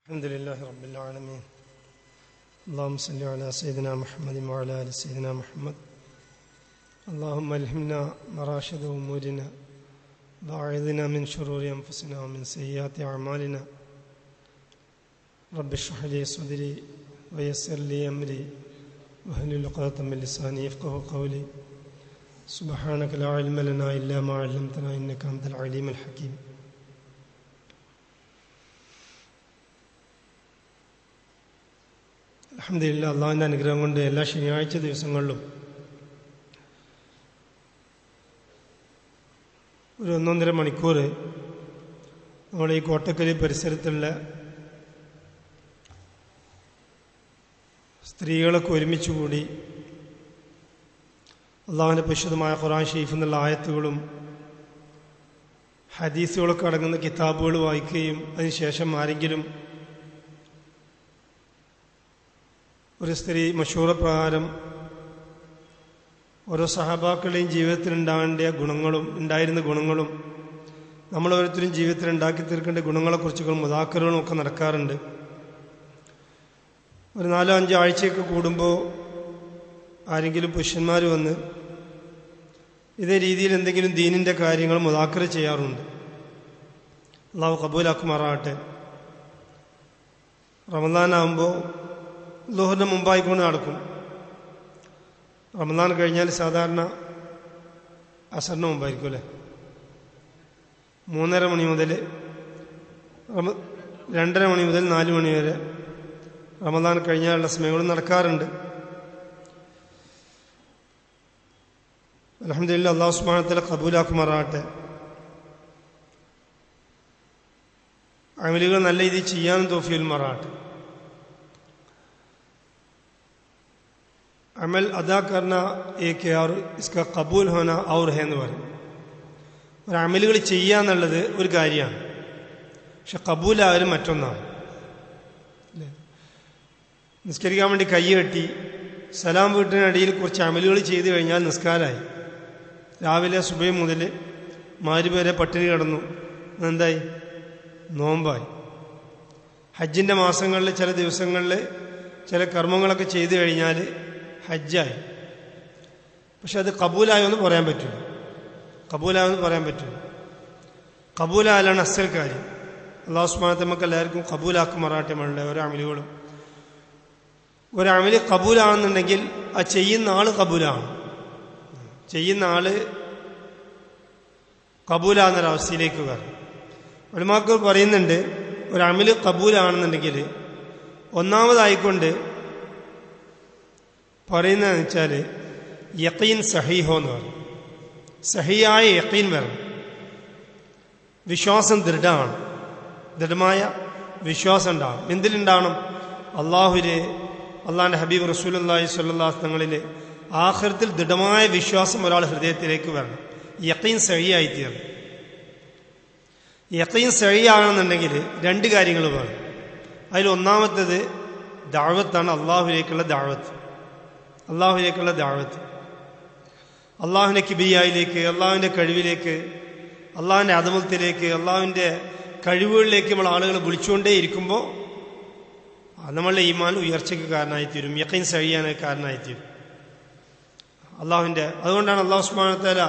الحمد لله رب العالمين. اللهم صل على سيدنا محمد وعلى آل سيدنا محمد. اللهم ألهمنا مراشد أمورنا وأعذنا من شرور أنفسنا ومن سيئات أعمالنا. رب اشرح لي صدري ويسر لي أمري واحلل عقدة من لساني يفقهوا قولي. سبحانك لا علم لنا إلا ما علمتنا إنك أنت العليم الحكيم. അൽഹംദുലില്ലാഹ്, അള്ളാഹുവിൻ്റെ അനുഗ്രഹം കൊണ്ട് എല്ലാ ശനിയാഴ്ച ദിവസങ്ങളിലും ഒരു 1.5 മണിക്കൂർ നമ്മൾ ഈ കോട്ടക്കൽ പരിസരത്തുള്ള സ്ത്രീകളൊക്കെ ഒരുമിച്ച് കൂടി അള്ളാഹുവിൻ്റെ പരിശുദ്ധമായ ഖുർആൻ ഷരീഫിൽ നിന്നുള്ള ആയത്തുകളും ഹദീസുകളൊക്കെ അടങ്ങുന്ന കിതാബുകൾ വായിക്കുകയും അതിനുശേഷം ആരെങ്കിലും ഒരു സ്ത്രീ മശൂറ പ്രകാരം ഓരോ സഹാബാക്കളുടെയും ജീവിതത്തിൽ ഉണ്ടായിരുന്ന ഗുണങ്ങളും നമ്മളോരോരുത്തരും ജീവിതത്തിൽ ഉണ്ടാക്കി തീർക്കേണ്ട ഗുണങ്ങളെക്കുറിച്ചുള്ള മുദാക്കറുകളും ഒക്കെ നടക്കാറുണ്ട്. ഒരു 4-5 ആഴ്ചയൊക്കെ കൂടുമ്പോൾ ആരെങ്കിലും പുരുഷന്മാർ വന്ന് ഇതേ രീതിയിൽ എന്തെങ്കിലും ദീനിൻ്റെ കാര്യങ്ങൾ മുദാക്കറ ചെയ്യാറുണ്ട്. അള്ളാഹു കബൂലാക്കുമാറാകട്ടെ. റമദാനാകുമ്പോൾ ളുഹറിന് മുമ്പായിക്കൊണ്ട് നടക്കും. റമദാൻ കഴിഞ്ഞാൽ സാധാരണ അസറിന് മുമ്പായിരിക്കും അല്ലേ. 3:30 മണി മുതൽ 2:30 മണി മുതൽ 4 മണി വരെ റമദാൻ കഴിഞ്ഞാലുള്ള സമയങ്ങളും നടക്കാറുണ്ട്. അൽഹംദുലില്ലാഹ്, അല്ലാഹു സുബ്ഹാനഹു വ തആല ഖബൂലാക്കുമാറാകട്ടെ. അമലുകൾ നല്ല രീതിയിൽ ചെയ്യാനും തൗഫീഖ് മാറാകട്ടെ. अमल अदा करना एक है और इसका कबूल होना और है എന്ന് പറയും. ഒരു അമലുകൾ ചെയ്യുക എന്നുള്ളത് ഒരു കാര്യമാണ്, പക്ഷെ കബൂലായാലും മറ്റൊന്നാണ്. നിസ്കരിക്കാൻ വേണ്ടി കൈ കെട്ടി സലാം വീട്ടിനടിയിൽ കുറച്ച് അമലുകൾ ചെയ്തു കഴിഞ്ഞാൽ നിസ്കാരമായി. രാവിലെ സുബഹി മുതൽ മഗ്‌രിബ് വരെ പട്ടിണി കിടന്നു, എന്തായി? നോമ്പായി. ഹജ്ജിൻ്റെ മാസങ്ങളിൽ ചില ദിവസങ്ങളിൽ ചില കർമ്മങ്ങളൊക്കെ ചെയ്തു കഴിഞ്ഞാൽ ഹജ്ജായി. പക്ഷെ അത് കബൂലായെന്ന് പറയാൻ പറ്റില്ല. കബൂലായാലാണ് അസൽ കാര്യം. അല്ലാഹു സുബ്ഹാനഹു വ തആല നമുക്ക് എല്ലാവർക്കും കബൂലാക്കുമാറാകട്ടെ. നമ്മളുടെ ഓരോ അമലുകളും ഒരമല് കബൂലാണെന്നുണ്ടെങ്കിൽ ആ ചെയ്യുന്ന ആൾ കബൂലാണ്. ചെയ്യുന്ന ആൾ കബൂലാകുന്നൊരവസ്ഥയിലേക്ക് വരും. ഉലമാക്കൾ പറയുന്നുണ്ട്, ഒരമല് കബൂലാണെന്നുണ്ടെങ്കിൽ ഒന്നാമതായിക്കൊണ്ട് പറയുന്നതെന്ന് വെച്ചാൽ യഖീൻ സഹീഹോ എന്ന് പറയും. സഹിയായ യഖീൻ വരണം. വിശ്വാസം ദൃഢമായ വിശ്വാസം ഉണ്ടാവണം. എന്തിലുണ്ടാവണം? അള്ളാഹുവിലെ, അള്ളാഹിൻ്റെ ഹബീബ് റസൂലുള്ളാഹി സ്വല്ലല്ലാഹു അലൈഹി വസല്ലമയിൽ ആഖിറത്തിൽ ദൃഢമായ വിശ്വാസം ഒരാൾ ഹൃദയത്തിലേക്ക് വരണം. യഖീൻ സഹിയായി തീരണം. യഖീൻ സഹിയാകണമെന്നുണ്ടെങ്കിൽ 2 കാര്യങ്ങൾ വേണം. അതിൽ ഒന്നാമത്തേത് ദഅവത്താണ്. അള്ളാഹുവിലേക്കുള്ള ദഅവത്ത്. അള്ളാഹുവിൻ്റെ കിബിരിയായിലേക്ക്, അള്ളാഹുവിൻ്റെ കഴിവിലേക്ക്, അള്ളാഹുവിൻ്റെ അദമത്തിലേക്ക്, അള്ളാഹുവിൻ്റെ കഴിവുകളിലേക്ക് നമ്മൾ ആളുകൾ വിളിച്ചുകൊണ്ടേ ഇരിക്കുമ്പോൾ നമ്മളുടെ ഈമാൻ ഉയർച്ചയ്ക്ക് കാരണമായിത്തീരും, യഖീൻ സഹിയാൻ കാരണമായിത്തീരും. അതുകൊണ്ടാണ് അല്ലാഹു സുബ്ഹാനഹു വ തആല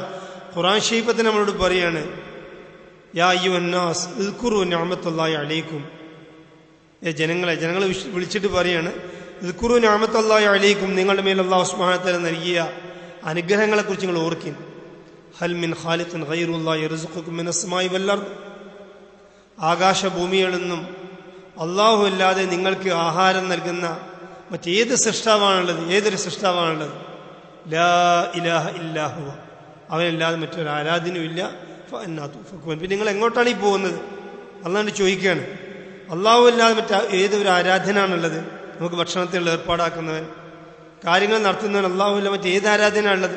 ഖുർആൻ ശരീഫത്തിൽ നമ്മളോട് പറയാണ്, യാ അയ്യുഹന്നാസ് ഇദ്കുറു നിഅമത്തല്ലാഹി അലൈക്കും. ജനങ്ങളെ വിളിച്ചിട്ട് പറയാണ്, ഇദ്കുറു നിഅമത്തല്ലാഹി അലൈക്കും, നിങ്ങളുടെ മേൽ അല്ലാഹു സുബ്ഹാനഹു വ തആല നൽകിയ അനുഗ്രഹങ്ങളെക്കുറിച്ച് നിങ്ങൾ ഓർക്കിൻ. ഹൽ മിൻ ഖാലിഖിൻ ഗൈറുല്ലാഹി യർസുഖുക്കും മിനസ് സമാഇ വൽ അർദ്. ആകാശഭൂമികളിൽ നിന്നും അല്ലാഹു അല്ലാതെ നിങ്ങൾക്ക് ആഹാരം നൽകുന്ന ഏതൊരു സൃഷ്ടാവാണുള്ളത്? ലാ ഇലാഹ ഇല്ലാ ഹുവ, അവനല്ലാതെ മറ്റൊരു ആരാധനയുമില്ല. ഫഅന്നാ തുഫകൂൻ. പിന്നെ നിങ്ങൾ എങ്ങോട്ടാണ് ഈ പോകുന്നത്? അല്ലാഹു ചോദിക്കുകയാണ്. അല്ലാഹു അല്ലാതെ ഏതൊരു ആരാധനയാണുള്ളത്? നമുക്ക് ഭക്ഷണത്തിൽ ഏർപ്പാടാക്കുന്നവൻ, കാര്യങ്ങൾ നടത്തുന്നവൻ അല്ലാഹുവില്ല, മറ്റേത് ആരാധനയാണുള്ളത്?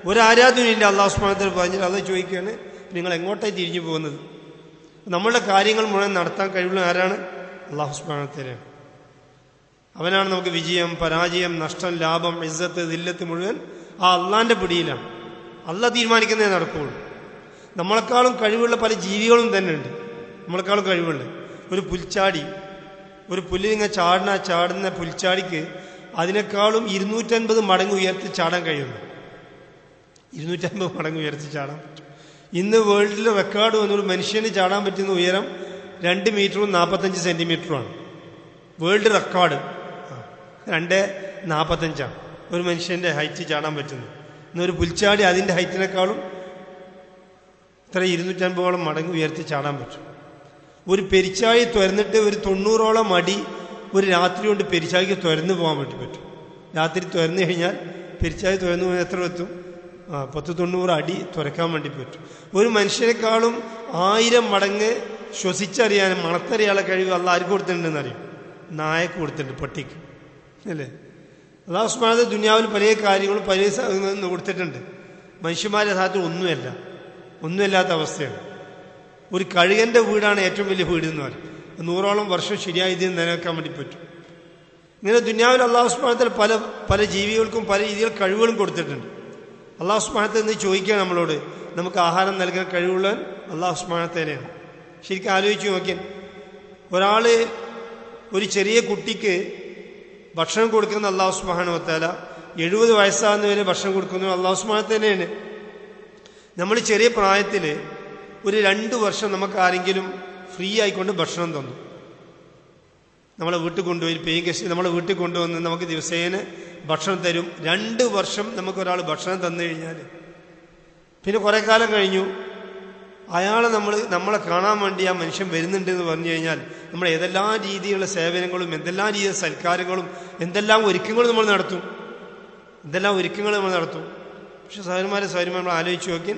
ഒരു ആരാധനയില്ല. അല്ലാഹു സുബ്ഹാനഹു വ തആല പറഞ്ഞാൽ അത് ചോദിക്കുകയാണ്, നിങ്ങൾ എങ്ങോട്ടായി തിരിഞ്ഞു പോകുന്നത്? നമ്മളുടെ കാര്യങ്ങൾ മുഴുവൻ നടത്താൻ കഴിവുള്ള ആരാണ്? അല്ലാഹു സുബ്ഹാനഹു വ തആലയാണ്. അവനാണ് നമുക്ക് വിജയം, പരാജയം, നഷ്ടം, ലാഭം, ഇസ്സത്ത്, ദില്ലത്ത് മുഴുവൻ ആ അള്ളാഹിൻ്റെ പിടിയിലാണ്. അള്ളാഹ് തീരുമാനിക്കുന്നതേ നടക്കുകയുള്ളൂ. നമ്മളെക്കാളും കഴിവുള്ള പല ജീവികളും തന്നെ ഉണ്ട്. നമ്മളെക്കാളും കഴിവുള്ള ഒരു പുൽച്ചാടി ഒരു പുല്ലിങ്ങനെ ചാടുന്ന പുൽച്ചാടിക്ക് അതിനേക്കാളും 250 മടങ്ങ് ഉയർത്തി ചാടാൻ കഴിയുന്നു. 250 മടങ്ങ് ഉയർത്തി ചാടാൻ പറ്റും. ഇന്ന് വേൾഡിലെ റെക്കോർഡ് വന്നൊരു മനുഷ്യന് ചാടാൻ പറ്റുന്ന ഉയരം 2 മീറ്ററും 45 സെന്റിമീറ്ററുമാണ്. വേൾഡ് റെക്കോർഡ് 2.45 ഒരു മനുഷ്യന്റെ ഹൈറ്റ് ചാടാൻ പറ്റുന്നു. ഇന്നൊരു പുൽച്ചാടി അതിന്റെ ഹൈറ്റിനേക്കാളും ഇത്ര 250 മടങ്ങ് ഉയർത്തി ചാടാൻ പറ്റും. ഒരു പെരിച്ചാഴി തുരന്നിട്ട് ഒരു 90 അടി ഒരു രാത്രി കൊണ്ട് പെരിച്ചാഴിക്ക് തുരന്നു പോകാൻ പറ്റും. രാത്രി തുരന്നു കഴിഞ്ഞാൽ പെരിച്ചാഴി തുരന്നു പോകാൻ എത്ര എത്തും? 10-90 അടി തുരക്കാൻ വേണ്ടി പറ്റും. ഒരു മനുഷ്യനേക്കാളും 1000 മടങ്ങ് ശ്വസിച്ചറിയാനും മണത്തറിയാനുള്ള കഴിവ് അള്ളാഹ് ആർക്ക് കൊടുത്തിട്ടുണ്ടെന്ന് അറിയും? നായക്ക് കൊടുത്തിട്ടുണ്ട്, പട്ടിക്ക് അല്ലേ? അല്ലാഹു സുബ്ഹാനഹു വ തആല ദുനിയാവിൽ പല കാര്യങ്ങളും പല കൊടുത്തിട്ടുണ്ട്. മനുഷ്യന്മാരുടെ യഥാർത്ഥത്തിൽ ഒന്നുമില്ലാത്ത അവസ്ഥയാണ്. ഒരു കഴുകന്റെ വീടാണ് ഏറ്റവും വലിയ വീട് എന്ന് പറയും. 100 വർഷം ശരിയായി ഇതിന് നിലനിൽക്കാൻ വേണ്ടി പറ്റും. ഇങ്ങനെ ദുനിയാവിൽ അല്ലാഹു സുബ്ഹാനഹു വ തആല പല ജീവികൾക്കും പല രീതിയിൽ കഴിവുകളും കൊടുത്തിട്ടുണ്ട്. അല്ലാഹു സുബ്ഹാനഹു വ തആല എന്ന് ചോദിക്കുക നമ്മളോട്, നമുക്ക് ആഹാരം നൽകാൻ കഴിവുള്ള അല്ലാഹു സുബ്ഹാനഹു വ തആലയാണ്. ശരിക്കും ആലോചിച്ച് നോക്കിയാൽ ഒരു ചെറിയ കുട്ടിക്ക് ഭക്ഷണം കൊടുക്കുന്ന അല്ലാഹു സുബ്ഹാനഹു വ തആല 70 വയസ്സാകുന്നവരെ ഭക്ഷണം കൊടുക്കുന്നത് അല്ലാഹു സുബ്ഹാനഹു വ തആലയാണ്. നമ്മൾ ചെറിയ പ്രായത്തിൽ ഒരു 2 വർഷം നമുക്ക് ആരെങ്കിലും ഫ്രീ ആയിക്കൊണ്ട് ഭക്ഷണം തന്നു, നമ്മളെ വീട്ടിൽ കൊണ്ടുപോയി പേയിങ് ഗസ്റ്റ് നമ്മളെ വീട്ടിൽ കൊണ്ടുവന്ന് നമുക്ക് ദിവസേന ഭക്ഷണം തരും. 2 വർഷം നമുക്കൊരാൾ ഭക്ഷണം തന്നു കഴിഞ്ഞാൽ പിന്നെ കുറെ കാലം കഴിഞ്ഞു അയാളെ നമ്മളെ കാണാൻ വേണ്ടി ആ മനുഷ്യൻ വരുന്നുണ്ട് എന്ന് പറഞ്ഞു കഴിഞ്ഞാൽ നമ്മൾ ഏതെല്ലാം രീതിയിലുള്ള സേവനങ്ങളും എന്തെല്ലാം രീതിയിലുള്ള സൽക്കാരങ്ങളും എന്തെല്ലാം ഒരുക്കങ്ങളും നമ്മൾ നടത്തും. പക്ഷെ സഹോദരന്മാരെ നമ്മൾ ആലോചിച്ച് നോക്കി,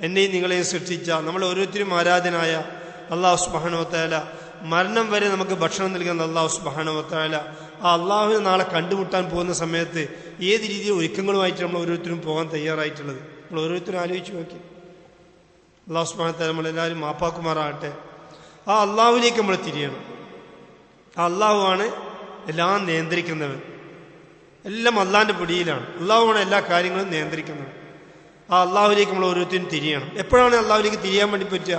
എന്നെയും നിങ്ങളെയും സൃഷ്ടിച്ച നമ്മൾ ഓരോരുത്തരും ആരാധനായ അല്ലാഹു സുബ്ഹാനഹു വ തആല, മരണം വരെ നമുക്ക് ഭക്ഷണം നൽകുന്ന അല്ലാഹു സുബ്ഹാനഹു വ തആല, ആ അള്ളാഹുവിനെ നാളെ കണ്ടുമുട്ടാൻ പോകുന്ന സമയത്ത് ഏത് രീതിയിൽ ഒരുക്കങ്ങളുമായിട്ട് നമ്മൾ ഓരോരുത്തരും പോകാൻ തയ്യാറായിട്ടുള്ളത് നമ്മൾ ഓരോരുത്തരും ആലോചിച്ച് നോക്കി. അല്ലാഹു സുബ്ഹാനഹു വ തആല നമ്മളെല്ലാവരും മാപ്പാക്കുമാറാകട്ടെ. ആ അള്ളാഹുവിലേക്ക് നമ്മൾ തിരിയണം. ആ അള്ളാഹുവാണ് എല്ലാം നിയന്ത്രിക്കുന്നവൻ. എല്ലാം അള്ളാഹിന്റെ പിടിയിലാണ്. അള്ളാഹുവാണ് എല്ലാ കാര്യങ്ങളും നിയന്ത്രിക്കുന്നത്. ആ അള്ളാഹുവിലേക്ക് നമ്മൾ ഓരോരുത്തരും തിരിയണം. എപ്പോഴാണ് അള്ളാഹുവിലേക്ക് തിരിയാൻ വേണ്ടി പറ്റുക?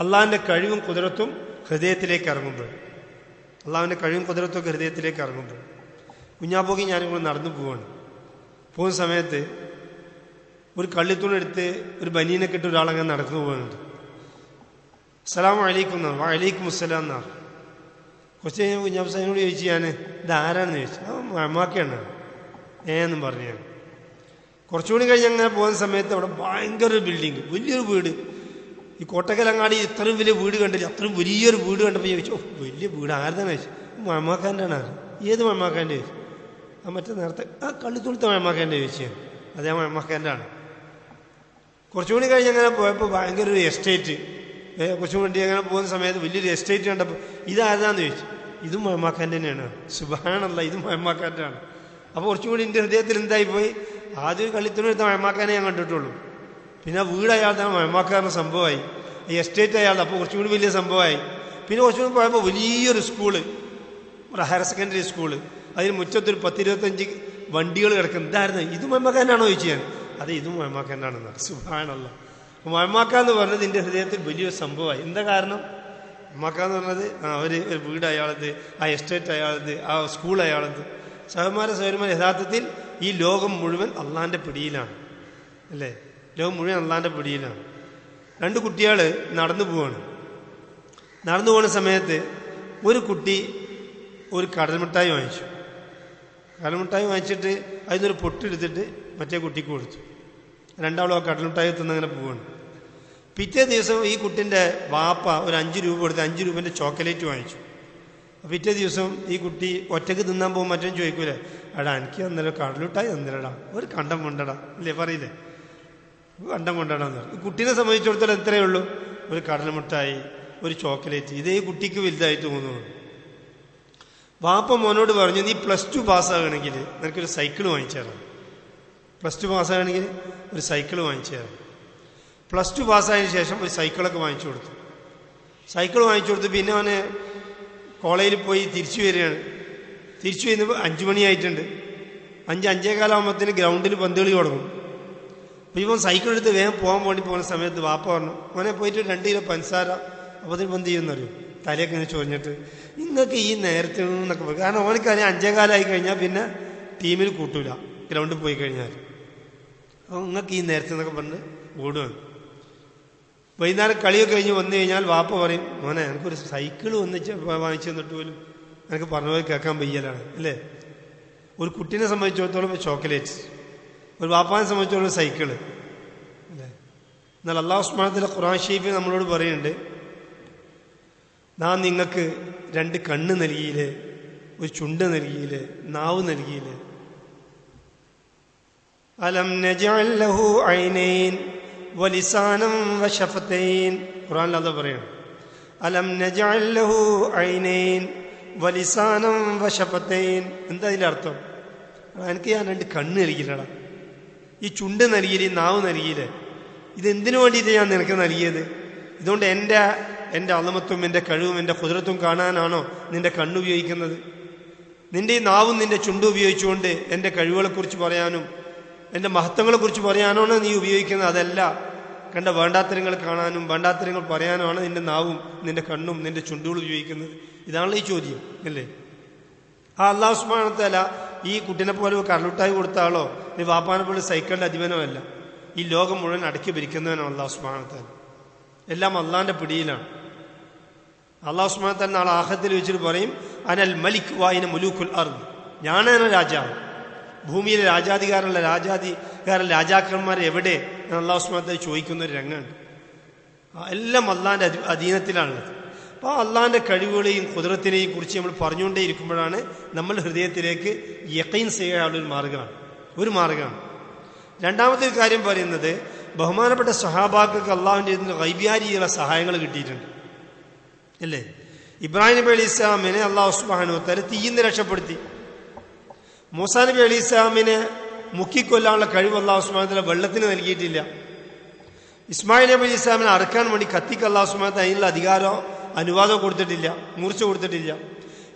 അള്ളാഹിന്റെ കഴിവും കുദറത്തും ഹൃദയത്തിലേക്ക് ഇറങ്ങുമ്പോൾ. കുഞ്ഞാപ്പോക്കി ഞാനിവിടെ നടന്നു പോകുന്ന സമയത്ത് ഒരു കള്ളിത്തുണെടുത്ത് ഒരു ബനീനൊക്കെ ഇട്ട് ഒരാളങ്ങനെ നടന്നു പോകുന്നുണ്ട്. അസ്സലാമു അലൈക്കും എന്നാണ്. വഅലൈക്കും അസ്സലാം എന്നാണ്. കുറച്ച് കഴിഞ്ഞാൽ കുഞ്ഞാപ്പ് സാഹിബിനോട് ചോദിച്ചു, ഞാൻ ഇത് ആരാണെന്ന് ചോദിച്ചു. മമ്മാക്കയാണ് എന്നും പറഞ്ഞു. ഞാൻ കുറച്ചുകൂടി കഴിഞ്ഞ് അങ്ങനെ പോകുന്ന സമയത്ത് അവിടെ ഭയങ്കര ഒരു ബിൽഡിങ്, വലിയൊരു വീട്. ഈ കോട്ടക്കലങ്ങാടി ഇത്രയും വലിയ വീട് കണ്ടില്ല. അത്രയും വലിയൊരു വീട് കണ്ടപ്പോൾ ചോദിച്ചു, വലിയ വീട് ആരുതാണ് ചോദിച്ചു. മമ്മാക്കാൻ്റെ ആണ്. ഏത് മമ്മാക്കാൻ്റെ ചോദിച്ചു. മറ്റേ നേരത്തെ കള്ളിത്തുണത്തെ മമ്മാക്കാൻ്റെ ചോദിച്ചു. അതേ മമ്മാക്കാൻ്റെ ആണ്. കുറച്ചുകൂടി കഴിഞ്ഞ് അങ്ങനെ പോയപ്പോൾ ഭയങ്കര ഒരു എസ്റ്റേറ്റ്, കുറച്ചും വേണ്ടി അങ്ങനെ പോകുന്ന സമയത്ത് വലിയൊരു എസ്റ്റേറ്റ് കണ്ടപ്പോൾ ഇതാരതാന്ന് ചോദിച്ചു. ഇതും മമ്മാക്കാൻ്റെ തന്നെയാണ്. സുബ്ഹാനല്ലാഹ്, ഇതും മമ്മാക്കാൻ്റെ ആണ്. അപ്പോൾ കുറച്ചും കൂടി എൻ്റെ ഹൃദയത്തിൽ എന്തായി പോയി, ആദ്യം കള്ളിത്തുണെടുത്ത മമ്മാക്കാനെ ഞാൻ കണ്ടിട്ടുള്ളൂ. പിന്നെ വീട് അയാൾതാണ് മമ്മാക്കാരുടെ സംഭവമായി, ഈ എസ്റ്റേറ്റ് അയാളുടെ. അപ്പോൾ കുറച്ചും കൂടി വലിയ സംഭവമായി. പിന്നെ കുറച്ചും കൂടി പോയപ്പോൾ വലിയൊരു സ്കൂള്, ഒരു ഹയർ സെക്കൻഡറി സ്കൂള്. അതിന് മുറ്റത്തൊരു 10-25 വണ്ടികൾ കിടക്കുന്നത്. ഇതായിരുന്നു. ഇത് മമ്മാക്കാനാണോ ചോദിച്ചു ഞാൻ. അതെ, ഇതും മമ്മാക്കാനാണെന്നാണ്. സുബ്ഹാനല്ലാഹ്. മമ്മാക്കാന്ന് പറഞ്ഞത് എൻ്റെ ഹൃദയത്തിൽ വലിയൊരു സംഭവമായി. എന്താ കാരണം? മമ്മാക്കാന്ന് പറഞ്ഞത് ഒരു വീട് അയാളത്, ആ എസ്റ്റേറ്റ് അയാളത്, ആ സ്കൂൾ അയാളത്. സഹോദരന്മാരെ യഥാർത്ഥത്തിൽ ഈ ലോകം മുഴുവൻ അള്ളാഹിന്റെ പിടിയിലാണ്, അല്ലേ? ലോകം മുഴുവൻ അള്ളാഹിന്റെ പിടിയിലാണ്. 2 കുട്ടികൾ നടന്നു പോകുന്ന സമയത്ത് ഒരു കുട്ടി ഒരു കടൽമിഠായി വാങ്ങിച്ചു. കടൽമിഠായി വാങ്ങിച്ചിട്ട് അതിനൊരു പൊട്ടെടുത്തിട്ട് മറ്റേ കുട്ടിക്ക് കൊടുത്തു. രണ്ടാളും ആ കടൽമിഠായി തിന്നങ്ങനെ പോവാണ്. പിറ്റേ ദിവസം ഈ കുട്ടിൻ്റെ വാപ്പ ഒരു 5 രൂപ കൊടുത്ത് 5 രൂപേൻ്റെ ചോക്ലേറ്റ് വാങ്ങിച്ചു. പിറ്റേ ദിവസം ഈ കുട്ടി ഒറ്റക്ക് തിന്നാൻ പോകും. മറ്റേ ചോദിക്കൂലേ, എടാ എനിക്ക് തന്നല്ലോ കടലുമിഠായി തന്നില്ലടാ, ഒരു കണ്ടം കൊണ്ടടാ, അല്ലേ പറയില്ലേ, കണ്ടം കൊണ്ടടാന്ന് പറഞ്ഞു. കുട്ടീനെ സംബന്ധിച്ചിടത്തോളം എത്രയേ ഉള്ളൂ? ഒരു കടൽമിഠായി, ഒരു ചോക്ലേറ്റ്. ഇതേ കുട്ടിക്ക് വലുതായിട്ട് തോന്നുന്നു. വാപ്പ മോനോട് പറഞ്ഞു, നീ +2 പാസ്സാകണമെങ്കിൽ നിനക്കൊരു സൈക്കിൾ വാങ്ങിച്ചു തരാം. +2 പാസ്സാകണമെങ്കിൽ ഒരു സൈക്കിൾ വാങ്ങിച്ചു തരാം. +2 പാസ്സായതിനു ശേഷം ഒരു സൈക്കിളൊക്കെ വാങ്ങിച്ചു കൊടുത്തു. പിന്നെ അവന് കോളേജിൽ പോയി തിരിച്ചു വരികയാണ്. തിരിച്ചു വരുന്നപ്പോൾ 5 മണിയായിട്ടുണ്ട്. 5-5:15 ഗ്രൗണ്ടിൽ പന്ത് കളി തുടങ്ങും. അപ്പോൾ ഇവൻ സൈക്കിൾ എടുത്ത് വേഗം പോകാൻ വേണ്ടി പോകുന്ന സമയത്ത് വാപ്പ പറഞ്ഞു, മോനെ പോയിട്ട് 2 കിലോ പഞ്ചസാര. അപ്പോൾ അതിന് എന്ത് ചെയ്യുമെന്നറിയും? തലയൊക്കെ ഇങ്ങനെ ചൊറിഞ്ഞിട്ട് നിങ്ങൾക്ക് ഈ നേരത്തെ എന്നൊക്കെ പറയും. കാരണം ഓനക്കറിയാം 5:15 കഴിഞ്ഞാൽ പിന്നെ ടീമിൽ കൂട്ടൂല ഗ്രൗണ്ടിൽ പോയി കഴിഞ്ഞാൽ. അപ്പോൾ നിങ്ങൾക്ക് ഈ നേരത്തെ എന്നൊക്കെ പറഞ്ഞ് ഓടുകയാണ്. വൈകുന്നേരം കളിയൊക്കെ കഴിഞ്ഞ് വന്നു കഴിഞ്ഞാൽ വാപ്പ പറയും, മോനെ എനിക്കൊരു സൈക്കിൾ വാങ്ങിച്ചു തന്നിട്ട് പോലും എനിക്ക് പറഞ്ഞ പോലെ കേൾക്കാൻ വയ്യലാണ് അല്ലേ. ഒരു കുട്ടീനെ സംബന്ധിച്ചിടത്തോളം ചോക്ലേറ്റ്സ്, ഒരു വാപ്പാനെ സംബന്ധിച്ചിടത്തോളം സൈക്കിള് അല്ലേ. എന്നാൽ അല്ലാഹു സുബ്ഹാനഹു വ തആല ഖുർആൻ ശരീഫിൽ നമ്മളോട് പറയുന്നുണ്ട്, നാം നിങ്ങൾക്ക് 2 കണ്ണ് നൽകിയില്ലേ, ഒരു ചുണ്ട് നൽകിയില്ലേ, നാവ് നൽകിയില്ലേ. അലം നജഅൽ ലഹു ഐനൈൻ വലിസാനം വശഫതൈൻ. ഖുർആനിൽ അല്ലാഹു പറയാണ്, അലം നജഅൽ ലഹു ഐനൈൻ വലിസാനം വശഫതൈൻ. എന്താ ഇതിന്റെ അർത്ഥം? എനിക്ക് ഞാൻ 2 കണ്ണ് നൽകിയില്ലടാ, ഈ ചുണ്ട് നൽകിയില്ലേ, ഈ നാവ് നൽകിയില്ലേ, ഇതെന്തിനു വേണ്ടിയിട്ട് ഞാൻ നിനക്ക് നൽകിയത്? ഇതുകൊണ്ട് എൻ്റെ അളമത്വം, എൻ്റെ കഴിവും, എൻ്റെ ഖുദ്റത്തും കാണാനാണോ നിന്റെ കണ്ണുപയോഗിക്കുന്നത്? നിന്റെ ഈ നാവും നിന്റെ ചുണ്ടും ഉപയോഗിച്ചുകൊണ്ട് എൻ്റെ കഴിവുകളെക്കുറിച്ച് പറയാനും എൻ്റെ മഹത്വങ്ങളെക്കുറിച്ച് പറയാനാണോ നീ ഉപയോഗിക്കുന്നത്? അതല്ല, കണ്ട വേണ്ടാത്തരങ്ങൾ കാണാനും വേണ്ടാത്തരങ്ങൾ പറയാനുമാണ് നിന്റെ നാവും നിന്റെ കണ്ണും നിന്റെ ചുണ്ടുകളും ഉപയോഗിക്കുന്നത്. ഇതാണല്ലോ ഈ ചോദ്യം അല്ലേ. ആ അല്ലാഹു സുബ്ഹാനഹു വ തആല ഈ കുട്ടിനെ പോലെ കരളുട്ടായി കൊടുത്ത ആളോ നീ വാപ്പാനെ പോലെ സൈക്കിളിന്റെ അധിപനോ അല്ല. ഈ ലോകം മുഴുവൻ അടക്കി ഭരിക്കുന്നവനാണ് അല്ലാഹു സുബ്ഹാനഹു വ തആല. എല്ലാം അള്ളാന്റെ പിടിയിലാണ്. അല്ലാഹു സുബ്ഹാനഹു വ തആല നാളെ ആഖിറത്തിൽ വെച്ചിട്ട് പറയും, അനൽ മലിക് വഅന മുലൂകുൽ അർദ്. ഞാനാണ് രാജാവ്. ഭൂമിയിലെ രാജാക്കന്മാരെ എവിടെ അല്ലാഹു സുബ്ഹാനഹു വ തആല ചോദിക്കുന്ന ഒരു രംഗമുണ്ട്. എല്ലാം അള്ളാന്റെ അധീനത്തിലാണുള്ളത്. അപ്പോൾ അള്ളാന്റെ കഴിവുകളെയും ഖുദ്റത്തിനെയും കുറിച്ച് നമ്മൾ പറഞ്ഞുകൊണ്ടേ ഇരിക്കുമ്പോഴാണ് നമ്മൾ ഹൃദയത്തിലേക്ക് യഖീൻ ചെയ്യാനുള്ള ഒരു മാർഗമാണ്. രണ്ടാമത്തെ കാര്യം പറയുന്നത്, ബഹുമാനപ്പെട്ട സഹാബാക്കൾക്ക് അള്ളാഹുവിന്റെ ഗൈബിയാരിയുള്ള സഹായങ്ങൾ കിട്ടിയിട്ടുണ്ട് അല്ലേ. ഇബ്രാഹിം നബി അലൈഹി ഇസ്ലാമിനെ അല്ലാഹു സുബ്ഹാനഹു വ തആല തീയിൽ നിന്ന് രക്ഷപ്പെടുത്തി. മൂസാ നബി അലൈഹി ഇസ്ലാമിനെ മുക്കിക്കൊല്ലാനുള്ള കഴിവ് അല്ലാഹു സുബ്ഹാനഹു വ തആല വെള്ളത്തിന് നൽകിയിട്ടില്ല. ഇസ്മായിൽ നബി അലൈഹി ഇസ്ലാമിനെ അറുക്കാൻ വേണ്ടി കത്തിക്ക് അല്ലാഹു സുബ്ഹാനഹു വ തആല അതിനുള്ള അധികാരമോ അനുവാദം കൊടുത്തിട്ടില്ല, മൂർച്ച കൊടുത്തിട്ടില്ല.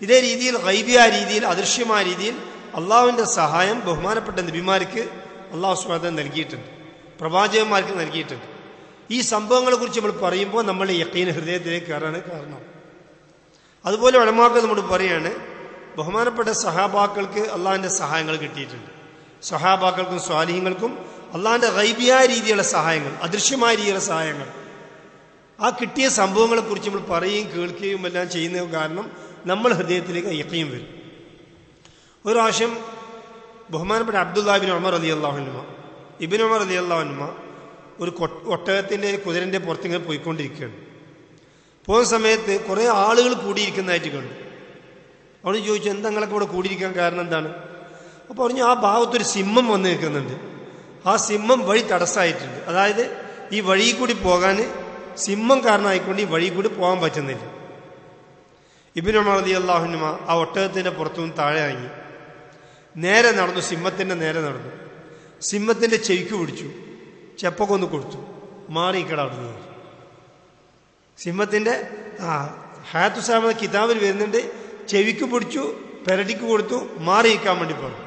ഇതേ രീതിയിൽ ഗൈബിയായ രീതിയിൽ, അദൃശ്യമായ രീതിയിൽ അള്ളാഹുവിന്റെ സഹായം ബഹുമാനപ്പെട്ട നബിമാർക്ക് അല്ലാഹു സുബ്ഹാനഹു വ തആല നൽകിയിട്ടുണ്ട്, പ്രവാചകന്മാർക്ക് നൽകിയിട്ടുണ്ട്. ഈ സംഭവങ്ങളെ കുറിച്ച് നമ്മൾ പറയുമ്പോൾ നമ്മളുടെ യഖീൻ ഹൃദയത്തിലേക്ക് കയറാണ് കാരണം. അതുപോലെ ഉലമാക്കൾ നമ്മൾ പറയാണ്, ബഹുമാനപ്പെട്ട സഹാബാക്കൾക്ക് അള്ളാഹിന്റെ സഹായങ്ങൾ കിട്ടിയിട്ടുണ്ട്. സഹാബാക്കൾക്കും സ്വാലിഹീങ്ങൾക്കും അള്ളാഹിന്റെ ഗൈബിയായ രീതിയിലുള്ള സഹായങ്ങൾ, അദൃശ്യമായ രീതിയിലുള്ള സഹായങ്ങൾ, ആ കിട്ടിയ സംഭവങ്ങളെ കുറിച്ച് നമ്മൾ പറയുകയും കേൾക്കുകയും എല്ലാം ചെയ്യുന്ന കാരണം നമ്മൾ ഹൃദയത്തിലേക്ക് യഖീൻ വരും. ഒരു പ്രാവശ്യം ബഹുമാനപ്പെട്ട അബ്ദുല്ലാഹ് ഇബ്നു ഉമർ റളിയല്ലാഹു അൻഹു ഒരു ഒട്ടകത്തിന്റെ കുതിരന്റെ പുറത്തിങ്ങനെ പോയിക്കൊണ്ടിരിക്കുകയാണ്. പോകുന്ന സമയത്ത് കുറെ ആളുകൾ കൂടിയിരിക്കുന്നതായിട്ട് കണ്ടു. അവിടെ ചോദിച്ചു, എന്താ നിങ്ങളൊക്കെ ഇവിടെ കൂടിയിരിക്കാൻ കാരണം എന്താണ്? അപ്പോൾ പറഞ്ഞു, ആ ഭാഗത്തൊരു സിംഹം വന്ന് നിൽക്കുന്നുണ്ട്. ആ സിംഹം വഴി തടസ്സമായിട്ടുണ്ട്. അതായത് ഈ വഴി കൂടി പോകാൻ സിംഹം കാരണമായിക്കൊണ്ട് ഈ വഴി കൂടി പോകാൻ പറ്റുന്നില്ല. ഇബ്നു ഉമർ റളിയല്ലാഹു അൻഹു ആ ഒട്ടകത്തിന്റെ പുറത്തുനിന്ന് താഴെ ഇറങ്ങി നേരെ നടന്നു, സിംഹത്തിന്റെ നേരെ നടന്നു. സിംഹത്തിന്റെ ചെവിക്ക് പിടിച്ചു, ചെപ്പൊക്കെ ഒന്ന് കൊടുത്തു, മാറിയിക്കട അവിടുന്ന്. സിംഹത്തിന്റെ ഹയാത്തുസാമ കിതാബിൽ വരുന്നുണ്ട്, ചെവിക്ക് പിടിച്ചു, പെരടിക്ക് കൊടുത്തു, മാറിയിക്കാൻ വേണ്ടി പറഞ്ഞു.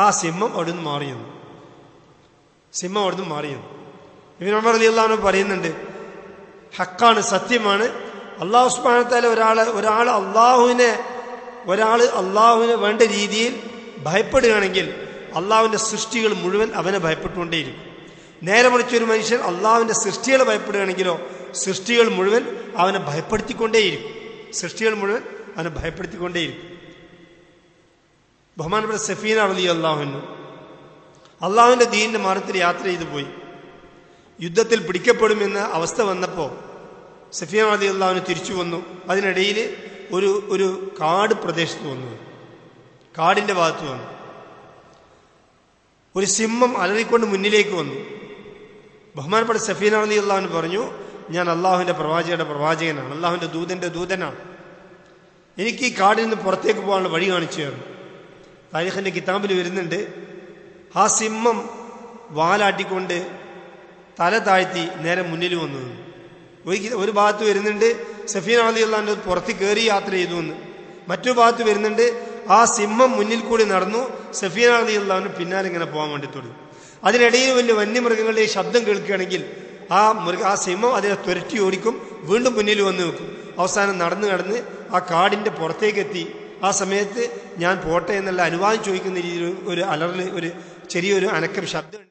ആ സിംഹം അവിടുന്ന് മാറിയെന്നു. ഇബ്നു ഉമർ റളിയല്ലാഹു അൻഹു പറയുന്നുണ്ട്, ഹക്കാണ്, സത്യമാണ്. അല്ലാഹു സുബ്ഹാനഹു വ തആല ഒരാൾ അള്ളാഹുവിനെ വേണ്ട രീതിയിൽ ഭയപ്പെടുകയാണെങ്കിൽ അള്ളാഹുവിന്റെ സൃഷ്ടികൾ മുഴുവൻ അവനെ ഭയപ്പെട്ടുകൊണ്ടേയിരിക്കും. നേരെ മറിച്ചൊരു മനുഷ്യൻ അള്ളാഹുവിന്റെ സൃഷ്ടികളെ ഭയപ്പെടുകയാണെങ്കിലോ സൃഷ്ടികൾ മുഴുവൻ അവനെ ഭയപ്പെടുത്തിക്കൊണ്ടേയിരിക്കും. ബഹുമാനപ്പെട്ട സഫീന റളിയല്ലാഹു അൻഹു അള്ളാഹുവിന്റെ ദീനിന്റെ മാർഗത്തിൽ യാത്ര ചെയ്തു പോയി. യുദ്ധത്തിൽ പിടിക്കപ്പെടുമെന്ന അവസ്ഥ വന്നപ്പോൾ സഫീന റളിയല്ലാഹു അൻഹു തിരിച്ചു വന്നു. അതിനിടയിൽ ഒരു കാട് പ്രദേശത്ത് വന്നു, കാടിന്റെ ഭാഗത്ത് വന്നു. ഒരു സിംഹം അലറിക്കൊണ്ട് മുന്നിലേക്ക് വന്നു. ബഹുമാനപ്പെട്ട സഫീന റളിയല്ലാഹു അൻഹു പറഞ്ഞു, ഞാൻ അള്ളാഹുവിന്റെ പ്രവാചകനാണ്, അള്ളാഹുവിന്റെ ദൂതനാണ്. എനിക്ക് ഈ കാടിൽ നിന്ന് പുറത്തേക്ക് പോകാനുള്ള വഴി കാണിച്ചു തരണം. താരിഖിന്റെ കിതാബിൽ വരുന്നുണ്ട്, ആ സിംഹം വാലാട്ടിക്കൊണ്ട് തല താഴ്ത്തി നേരെ മുന്നിൽ വന്നു. ഒരു ഭാഗത്ത് വരുന്നുണ്ട് സഫീന റളിയല്ലാഹു അൻഹു പുറത്ത് കയറി യാത്ര ചെയ്തു എന്ന്. മറ്റൊരു ഭാഗത്ത് വരുന്നുണ്ട്, ആ സിംഹം മുന്നിൽ കൂടി നടന്നു, സഫീന റളിയല്ലാഹു അൻഹു പിന്നാലെ ഇങ്ങനെ പോകാൻ വേണ്ടി തുടങ്ങി. അതിനിടയിൽ വലിയ വന്യമൃഗങ്ങളുടെ ശബ്ദം കേൾക്കുകയാണെങ്കിൽ ആ സിംഹം അതിനെ തുരട്ടി ഓടിക്കും, വീണ്ടും മുന്നിൽ വന്ന് വെക്കും. അവസാനം നടന്ന് ആ കാടിൻ്റെ പുറത്തേക്കെത്തി. ആ സമയത്ത് ഞാൻ പോട്ടെ എന്നുള്ള അനുവാദം ചോദിക്കുന്ന രീതിയിൽ ഒരു അലറൽ, ഒരു ചെറിയൊരു അനക്കം ശബ്ദം